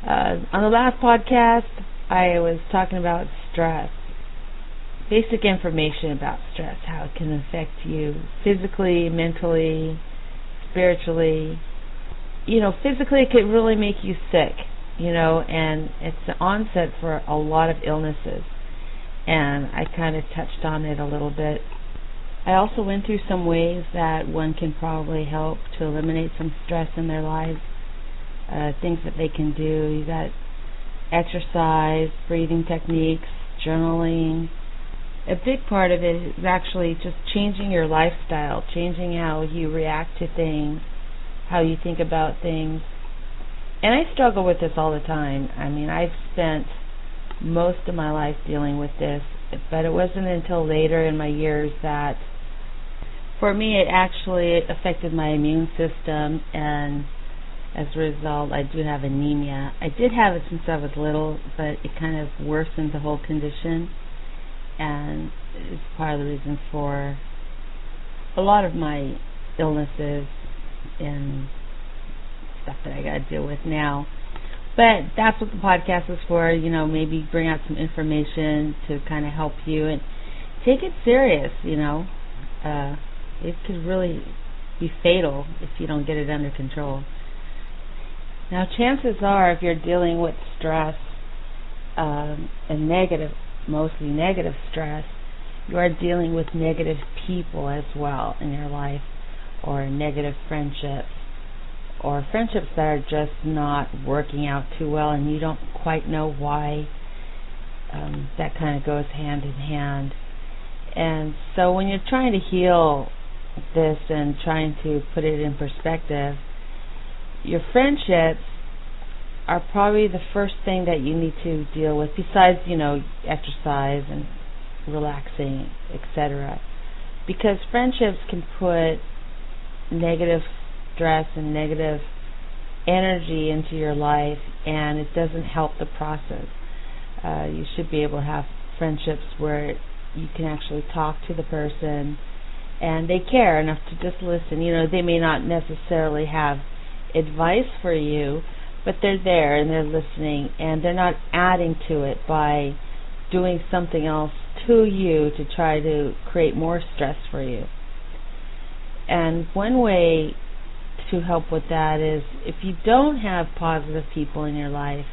On the last podcast, I was talking about stress. Basic information about stress, how it can affect you physically, mentally, spiritually. Physically it could really make you sick, and it's the onset for a lot of illnesses. And I kind of touched on it a little bit. I also went through some ways that one can probably help to eliminate some stress in their lives, things that they can do. You got exercise, breathing techniques, journaling. A big part of it is actually just changing your lifestyle, changing how you react to things, how you think about things. And I struggle with this all the time. I mean, I've spent most of my life dealing with this, but it wasn't until later in my years that, for me, it actually affected my immune system, and as a result, I do have anemia. I did have it since I was little, but it kind of worsened the whole condition, and it's part of the reason for a lot of my illnesses and stuff that I got to deal with now. But that's what the podcast is for, maybe bring out some information to kind of help you, and take it serious, It could really be fatal if you don't get it under control. Now, chances are, if you're dealing with stress, and mostly negative stress, you are dealing with negative people as well in your life, or negative friendships, or friendships that are just not working out too well, and you don't quite know why. That kind of goes hand in hand. And so when you're trying to heal this and trying to put it in perspective, your friendships are probably the first thing that you need to deal with, besides, exercise and relaxing, etc. Because friendships can put negative stress and negative energy into your life, and it doesn't help the process. You should be able to have friendships where you can actually talk to the person and they care enough to just listen. They may not necessarily have advice for you, but they're there and they're listening, and they're not adding to it by doing something else to you to try to create more stress for you. And one way to help with that is, if you don't have positive people in your life,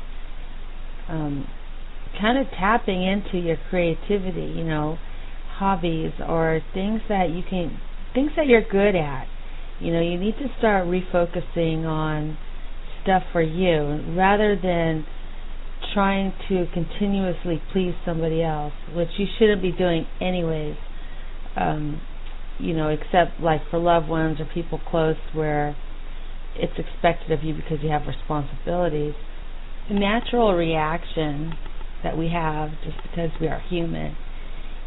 kind of tapping into your creativity, hobbies or things that you're good at. You need to start refocusing on stuff for you rather than trying to continuously please somebody else, which you shouldn't be doing anyways, except like for loved ones or people close where it's expected of you because you have responsibilities. The natural reaction that we have, just because we are human,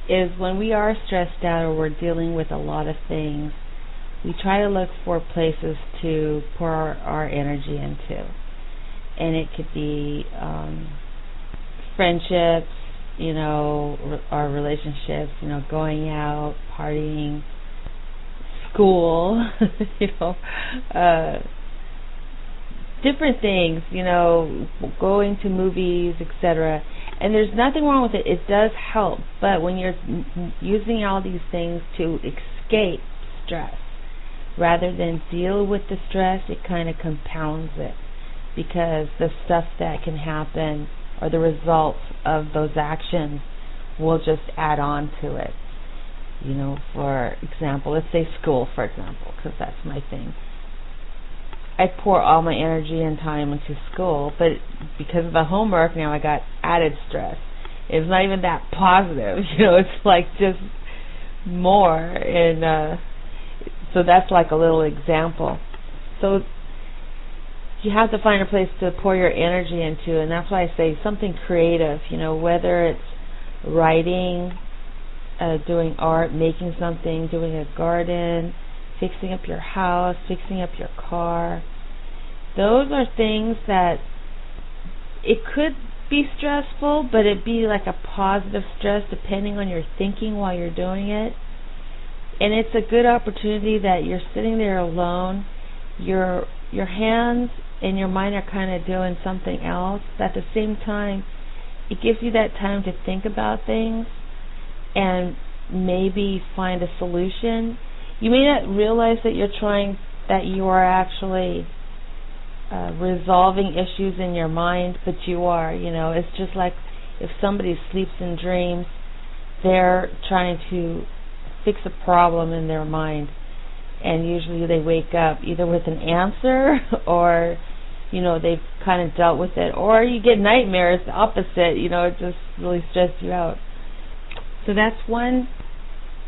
is when we are stressed out or we're dealing with a lot of things, we try to look for places to pour our energy into. And it could be friendships, our relationships, going out, partying, school, different things, going to movies, etc. And there's nothing wrong with it. It does help. But when you're using all these things to escape stress rather than deal with the stress, it kind of compounds it, because the stuff that can happen or the results of those actions will just add on to it. For example, let's say school, for example, because that's my thing. I pour all my energy and time into school, but because of the homework, now I got added stress. It's not even that positive, it's like just more. And so that's like a little example. So you have to find a place to pour your energy into, and that's why I say something creative, whether it's writing, doing art, making something, doing a garden, fixing up your house, fixing up your car. Those are things that it could be stressful, but it'd be like a positive stress depending on your thinking while you're doing it. And it's a good opportunity that you're sitting there alone. Your hands and your mind are kind of doing something else, but at the same time, it gives you that time to think about things and maybe find a solution. You may not realize that you are actually resolving issues in your mind, but you are. It's just like if somebody sleeps and dreams, they're trying to fix a problem in their mind, and usually they wake up either with an answer or they've kind of dealt with it, or you get nightmares, the opposite, it just really stresses you out. So that's one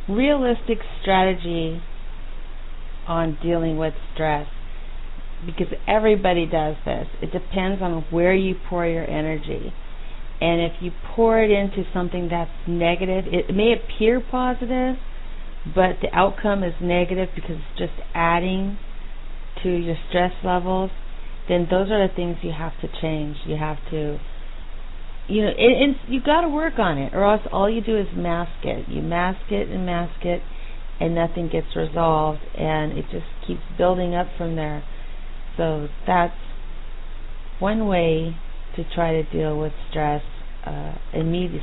realistic strategy on dealing with stress, because everybody does this. It depends on where you pour your energy. And if you pour it into something that's negative, it may appear positive, but the outcome is negative because it's just adding to your stress levels, then those are the things you have to change. You have to, and you got to work on it, or else all you do is mask it. You mask it, and nothing gets resolved, and it just keeps building up from there. So that's one way to try to deal with stress,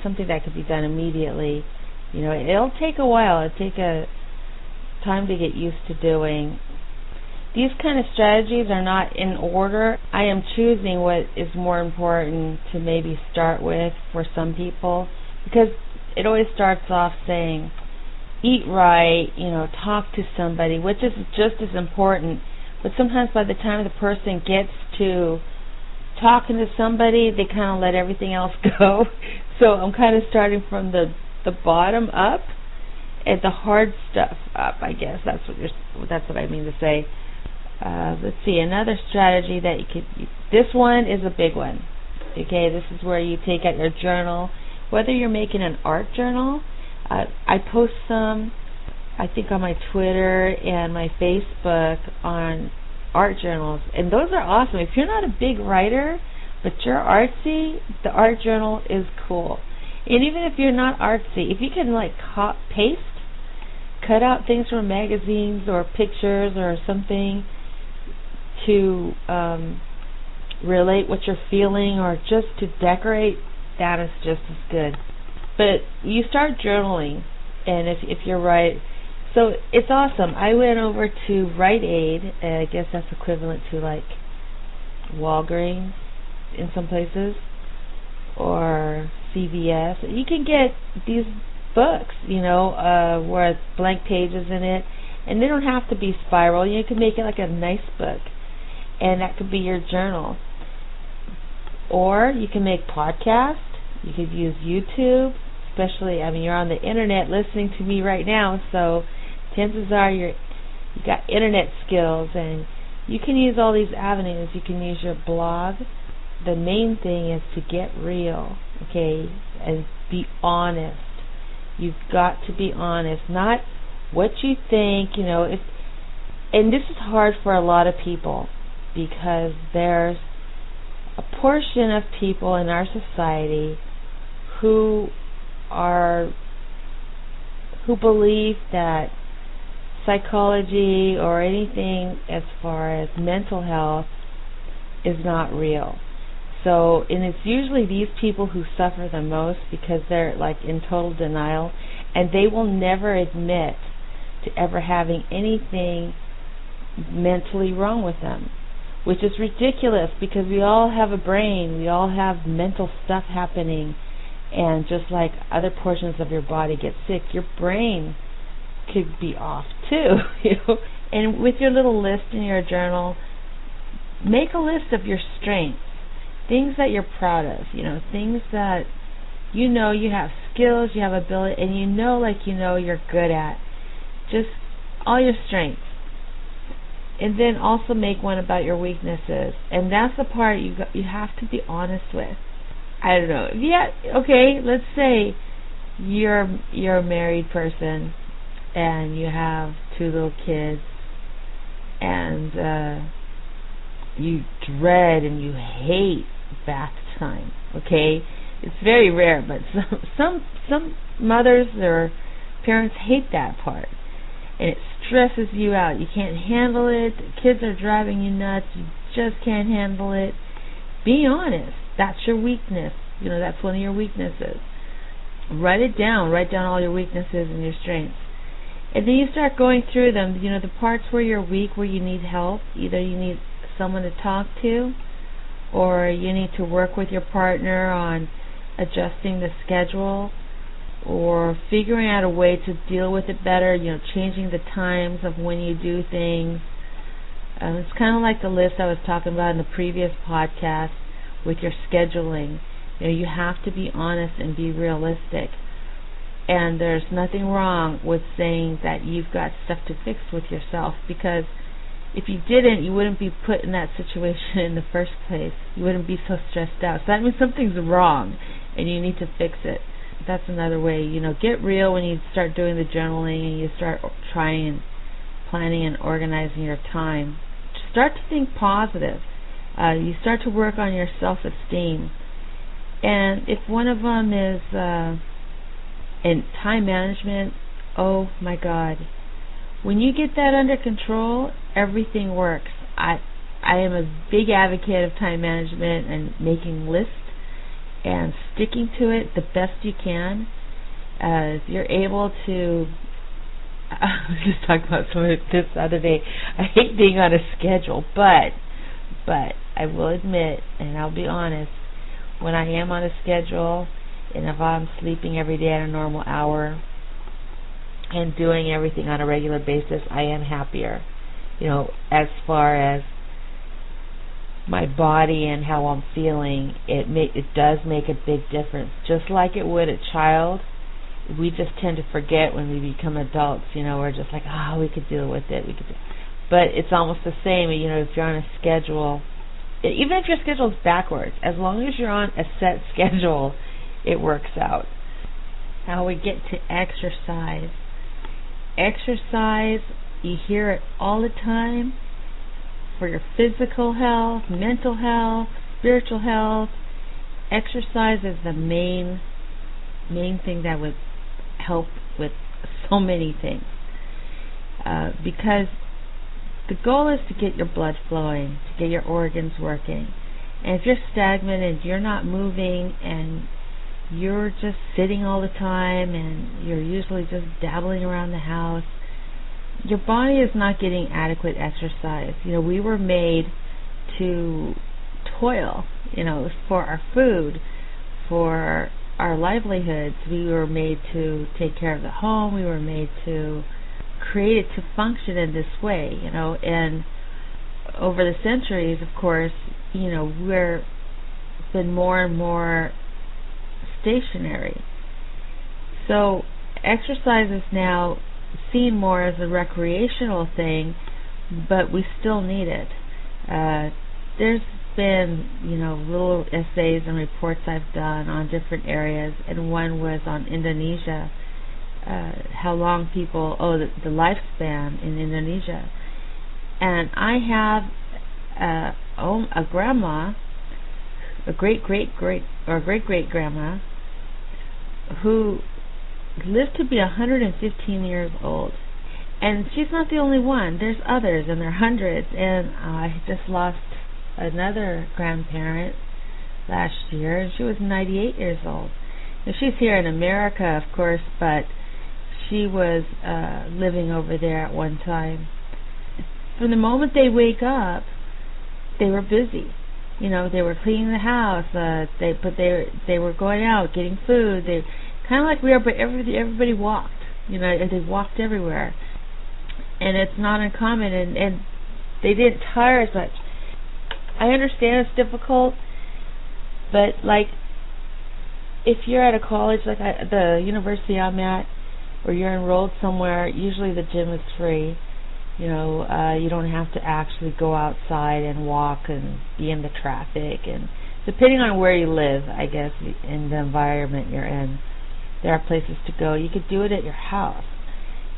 something that could be done immediately. It'll take a while. It'll take a time to get used to doing. These kind of strategies are not in order. I am choosing what is more important to maybe start with for some people, because it always starts off saying, eat right, talk to somebody, which is just as important. But sometimes by the time the person gets to talking to somebody, they kind of let everything else go. So I'm kind of starting from the bottom up and the hard stuff up, I guess. That's what I mean to say. Let's see, another strategy that you could. This one is a big one. Okay, this is where you take out your journal, whether you're making an art journal. I post some, I think, on my Twitter and my Facebook on art journals, and those are awesome. If you're not a big writer, but you're artsy, the art journal is cool. And even if you're not artsy, if you can paste, cut out things from magazines or pictures or something to relate what you're feeling, or just to decorate, that is just as good. But you start journaling, and if you're right, so it's awesome. I went over to Rite Aid, and I guess that's equivalent to Walgreens in some places, or CVS. You can get these books, with blank pages in it, and they don't have to be spiral. You can make it like a nice book, and that could be your journal. Or you can make podcasts. You could use YouTube, especially, you're on the internet listening to me right now, so chances are you got internet skills, and you can use all these avenues. You can use your blog. The main thing is to get real, okay, and be honest. You've got to be honest, not what you think, and this is hard for a lot of people, because there's a portion of people in our society who believe that psychology or anything as far as mental health is not real. So, and it's usually these people who suffer the most, because they're in total denial, and they will never admit to ever having anything mentally wrong with them, which is ridiculous, because we all have a brain, we all have mental stuff happening, and just like other portions of your body get sick, your brain could be off too. And with your little list in your journal, make a list of your strengths, things that you're proud of, things that you have skills, you have ability, and you're good at, just all your strengths. And then also make one about your weaknesses, and that's the part you have to be honest with. I don't know. Yeah, okay, let's say you're a married person and you have 2 little kids, and you dread and you hate bath time. Okay, it's very rare, but some mothers or parents hate that part, and it stresses you out. You can't handle it. The kids are driving you nuts. You just can't handle it. Be honest. That's your weakness. That's one of your weaknesses. Write it down. Write down all your weaknesses and your strengths. And then you start going through them. The parts where you're weak, where you need help. Either you need someone to talk to, or you need to work with your partner on adjusting the schedule, or figuring out a way to deal with it better, changing the times of when you do things. It's kind of like the list I was talking about in the previous podcast with your scheduling. You have to be honest and be realistic. And there's nothing wrong with saying that you've got stuff to fix with yourself, because if you didn't, you wouldn't be put in that situation in the first place. You wouldn't be so stressed out. So that means something's wrong and you need to fix it. That's another way. Get real when you start doing the journaling and you start trying and planning and organizing your time. Start to think positive. You start to work on your self-esteem. And if one of them is in time management, oh my God. When you get that under control, everything works. I am a big advocate of time management and making lists and sticking to it the best you can. If you're able to, I was just talking about some of this the other day. I hate being on a schedule, but I will admit, and I'll be honest, when I am on a schedule, and if I'm sleeping every day at a normal hour and doing everything on a regular basis, I am happier. As far as my body and how I'm feeling, it does make a big difference. Just like it would a child, we just tend to forget when we become adults. We're just like, we could deal with it. But it's almost the same. If you're on a schedule, even if your schedule's backwards, as long as you're on a set schedule, it works out. Now we get to exercise. Exercise, you hear it all the time, for your physical health, mental health, spiritual health. Exercise is the main thing that would help with so many things. Because the goal is to get your blood flowing, to get your organs working. And if you're stagnant and you're not moving and you're just sitting all the time and you're usually just dabbling around the house, your body is not getting adequate exercise. We were made to toil, for our food, for our livelihoods. We were made to take care of the home. We were made to create it to function in this way, and over the centuries, of course, we're been more and more stationary. So exercise is now seen more as a recreational thing, but we still need it. There's been, little essays and reports I've done on different areas, and one was on Indonesia, how long people, the lifespan in Indonesia. And I have a grandma, a great-great-grandma, who lived to be 115 years old. And she's not the only one. There's others, and there are hundreds. And I just lost another grandparent last year, and she was 98 years old. Now, she's here in America, of course, but she was living over there at one time. From the moment they wake up, they were busy. They were cleaning the house. They were going out, getting food. They kind of like we are, but everybody walked. And they walked everywhere. And it's not uncommon, and they didn't tire as much. I understand it's difficult, but like if you're at a college like the university I'm at, or you're enrolled somewhere, usually the gym is free. You don't have to actually go outside and walk and be in the traffic. And depending on where you live, I guess, in the environment you're in, there are places to go. You could do it at your house.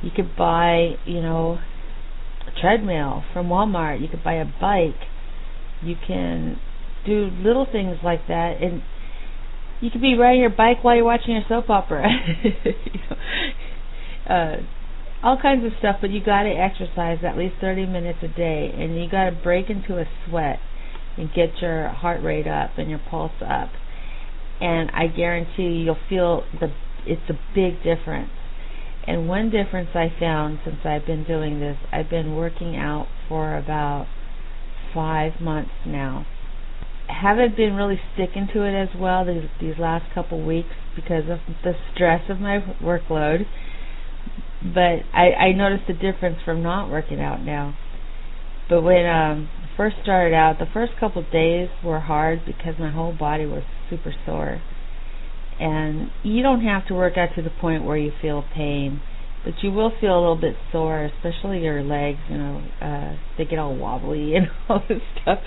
You could buy, a treadmill from Walmart. You could buy a bike. You can do little things like that. And you could be riding your bike while you're watching a soap opera. all kinds of stuff, but you got to exercise at least 30 minutes a day, and you got to break into a sweat and get your heart rate up and your pulse up. And I guarantee you'll feel it's a big difference. And one difference I found since I've been doing this, I've been working out for about 5 months now. I haven't been really sticking to it as well these last couple weeks because of the stress of my workload. But I noticed a difference from not working out now. But when I first started out, the first couple of days were hard because my whole body was super sore. And you don't have to work out to the point where you feel pain, but you will feel a little bit sore, especially your legs, they get all wobbly and all this stuff.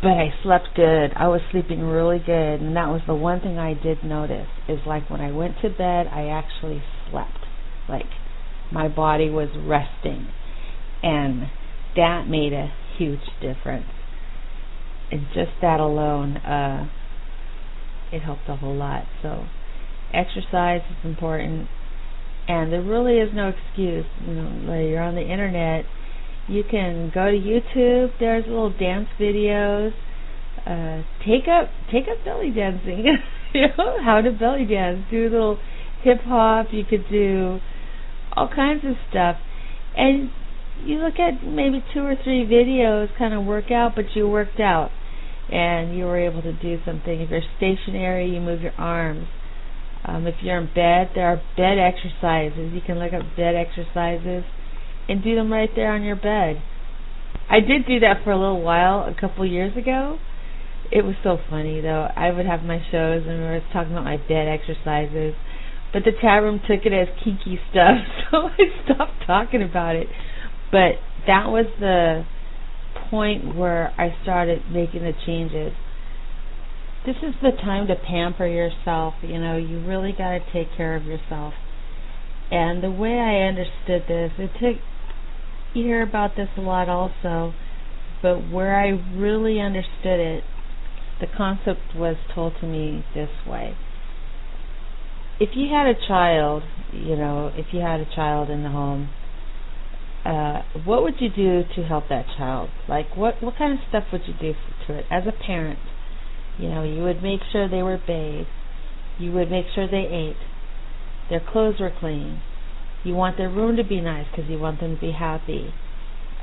But I slept good. I was sleeping really good, and that was the one thing I did notice, is like when I went to bed, I actually slept. Like my body was resting, and that made a huge difference. And just that alone, it helped a whole lot. So exercise is important, and there really is no excuse. Like you're on the internet, you can go to YouTube. There's little dance videos. Take up belly dancing. How to belly dance. Do a little hip hop. You could do all kinds of stuff. And you look at maybe 2 or 3 videos, kind of work out, but you worked out and you were able to do something. If you're stationary, you move your arms. If you're in bed, there are bed exercises. You can look up bed exercises and do them right there on your bed. I did do that for a little while, a couple years ago. It was so funny, though. I would have my shows and I was talking about my bed exercises, but the chat room took it as kinky stuff, so I stopped talking about it. But that was the point where I started making the changes. This is the time to pamper yourself. You really got to take care of yourself. And the way I understood this, you hear about this a lot also, but where I really understood it, the concept was told to me this way. If you had a child, if you had a child in the home, what would you do to help that child? Like, what kind of stuff would you do to it? As a parent, you would make sure they were bathed. You would make sure they ate. Their clothes were clean. You want their room to be nice because you want them to be happy.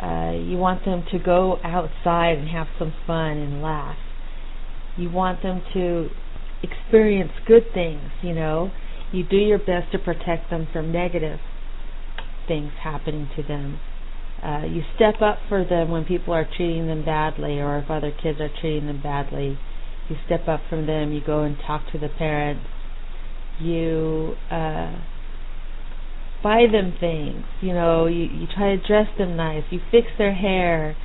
You want them to go outside and have some fun and laugh. You want them to experience good things, You do your best to protect them from negative things happening to them. You step up for them when people are treating them badly, or if other kids are treating them badly. You step up from them. You go and talk to the parents. You buy them things. You try to dress them nice. You fix their hair.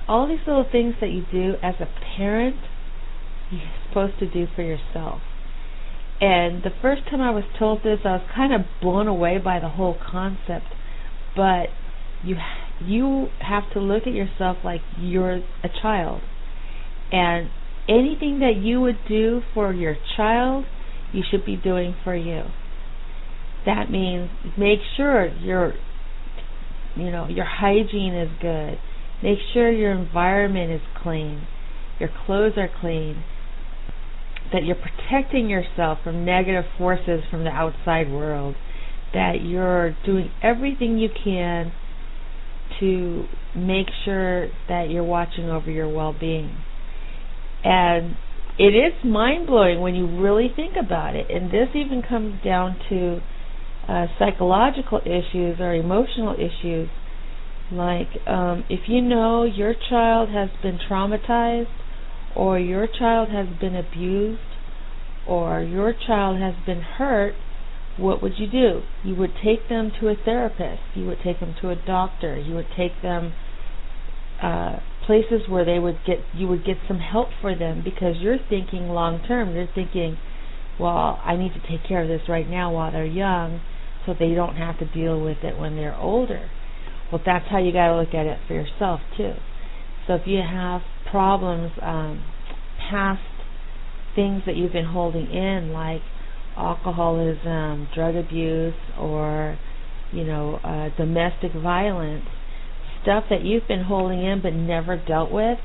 All these little things that you do as a parent, you're supposed to do for yourself. And the first time I was told this, I was kind of blown away by the whole concept. But you have to look at yourself like you're a child. And anything that you would do for your child, you should be doing for you. That means make sure your hygiene is good. Make sure your environment is clean. Your clothes are clean. That you're protecting yourself from negative forces from the outside world. That you're doing everything you can to make sure that you're watching over your well-being. And it is mind-blowing when you really think about it. And this even comes down to psychological issues or emotional issues. Like if your child has been traumatized, or your child has been abused, or your child has been hurt, what would you do? You would take them to a therapist. You would take them to a doctor. You would take them places where you would get some help for them, because you're thinking long term. You're thinking, well, I need to take care of this right now while they're young, so they don't have to deal with it when they're older. Well, that's how you got to look at it for yourself too. So if you have problems, past things that you've been holding in, like alcoholism, drug abuse, or domestic violence, stuff that you've been holding in but never dealt with.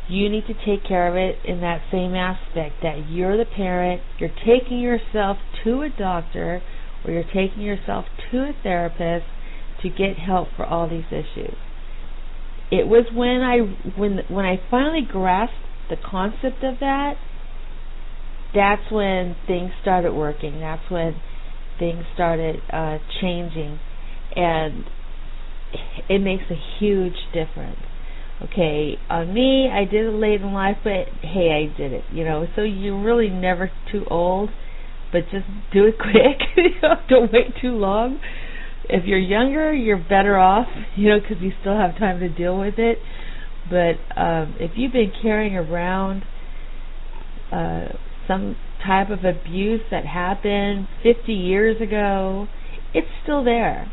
You need to take care of it in that same aspect, that you're the parent, you're taking yourself to a doctor, or you're taking yourself to a therapist to get help for all these issues. It was when I finally grasped the concept of that, that's when things started working. That's when things started changing, and it makes a huge difference. Okay, on me, I did it late in life, but hey, I did it, so you're really never too old, but just do it quick. Don't wait too long. If you're younger, you're better off, because you still have time to deal with it. But if you've been carrying around some type of abuse that happened 50 years ago, it's still there.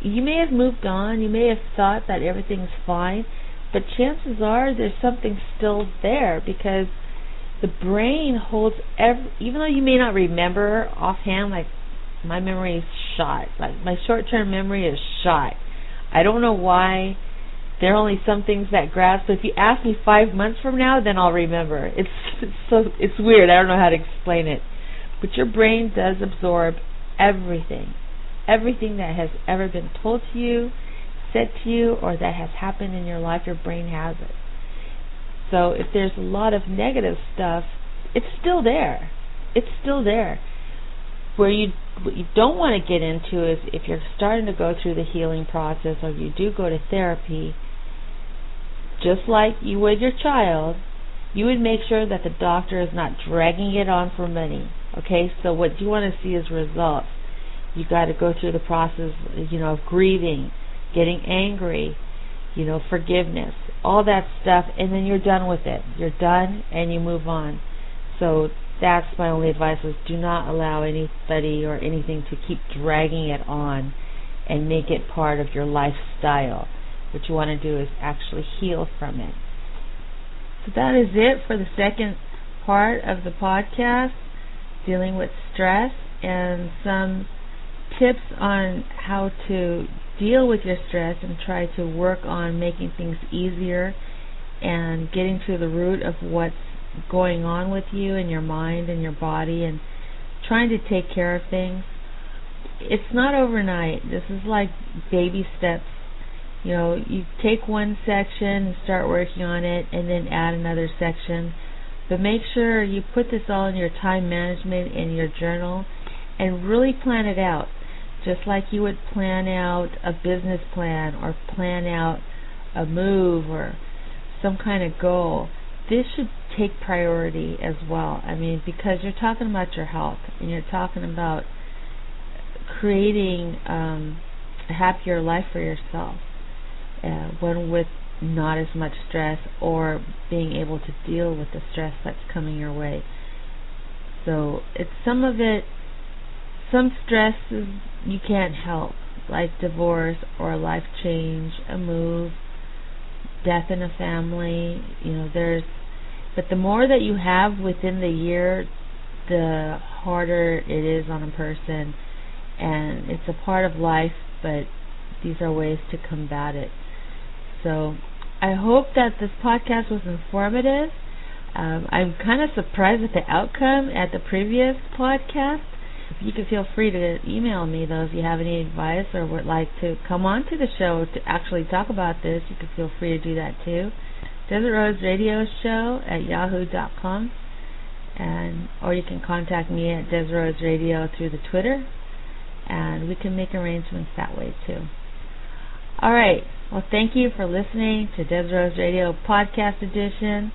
You may have moved on, you may have thought that everything's fine, but chances are there's something still there, because the brain holds even though you may not remember offhand, like my memory is shot, like my short-term memory is shot. I don't know why. There are only some things that grasp. But if you ask me 5 months from now, then I'll remember. It's weird. I don't know how to explain it. But your brain does absorb everything that has ever been told to you, said to you, or that has happened in your life. Your brain has it. So if there's a lot of negative stuff, it's still there. It's still there. What you don't want to get into is if you're starting to go through the healing process, or you do go to therapy, just like you would your child, you would make sure that the doctor is not dragging it on for money. Okay, so what you want to see is results. You got to go through the process, of grieving, getting angry, forgiveness, all that stuff, and then you're done with it. You're done, and you move on. So that's my only advice, is do not allow anybody or anything to keep dragging it on and make it part of your lifestyle. What you want to do is actually heal from it. So that is it for the second part of the podcast, dealing with stress, and some tips on how to deal with your stress and try to work on making things easier and getting to the root of what's going on with you and your mind and your body, and trying to take care of things. It's not overnight. This is like baby steps. You take one section and start working on it, and then add another section. But make sure you put this all in your time management in your journal, and really plan it out, just like you would plan out a business plan or plan out a move or some kind of goal. This should take priority as well. Because you're talking about your health, and you're talking about creating a happier life for yourself, one with not as much stress, or being able to deal with the stress that's coming your way. So it's some stresses you can't help, like divorce or a life change, a move, death in a family. But the more that you have within the year, the harder it is on a person, and it's a part of life, but these are ways to combat it. So I hope that this podcast was informative. I'm kind of surprised at the outcome at the previous podcast. You can feel free to email me, though, if you have any advice or would like to come on to the show to actually talk about this. You can feel free to do that too. Desert Rose Radio Show at yahoo.com, or you can contact me at Desert Rose Radio through the Twitter, and we can make arrangements that way too. All right. Well, thank you for listening to Desert Rose Radio Podcast Edition.